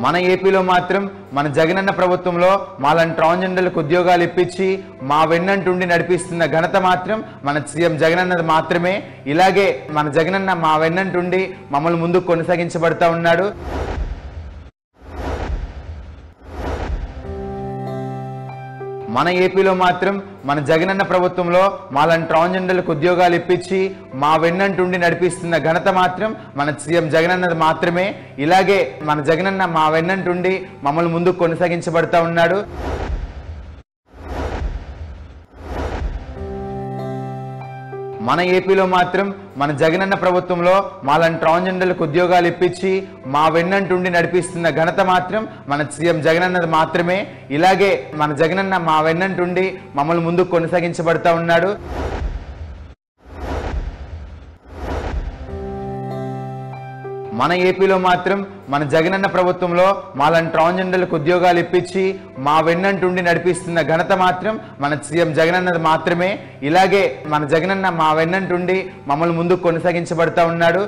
మన ఏపీలో మాత్రం మన జగనన్న ప్రభుత్వంలో మాలాంటి ట్రాన్స్జెండర్లకు ఉద్యోగాలు ఇప్పించి మా వెన్నంటుండి నడిపిస్తున్న ఘనత మాత్రం మన సీఎం జగనన్నది మాత్రమే. ఇలాగే మన జగనన్న మా వెన్నంటుండి మమ్మల్ని ముందుకు కొనసాగించబడతా ఉన్నాడు. మన ఏపీలో మాత్రం మన జగనన్న ప్రభుత్వంలో మాలాంటి ట్రాన్స్జెండర్లకు ఉద్యోగాలు ఇప్పించి మా వెన్నంటుండి నడిపిస్తున్న ఘనత మాత్రం మన సీఎం జగనన్నది మాత్రమే. ఇలాగే మన జగనన్న మా వెన్నంటుండి మమ్మల్ని ముందుకు కొనసాగించబడతా ఉన్నాడు. మన ఏపీలో మాత్రం మన జగనన్న ప్రభుత్వంలో మాలాంటి ట్రాన్స్జెండర్లకు ఉద్యోగాలు ఇప్పించి మా వెన్నంటుండి నడిపిస్తున్న ఘనత మాత్రం మన సీఎం జగనన్నది మాత్రమే. ఇలాగే మన జగనన్న మా వెన్నంటుండి మమ్మల్ని ముందుకు కొనసాగించబడతా ఉన్నాడు. మన ఏపీలో మాత్రం మన జగనన్న ప్రభుత్వంలో మాలాంటి ట్రాన్స్జెండర్లకు ఉద్యోగాలు ఇప్పించి మా వెన్నంటుండి నడిపిస్తున్న ఘనత మాత్రం మన సీఎం జగనన్నది మాత్రమే. ఇలాగే మన జగనన్న మా వెన్నంటుండి మమ్మల్ని ముందుకు కొనసాగించబడతా ఉన్నాడు.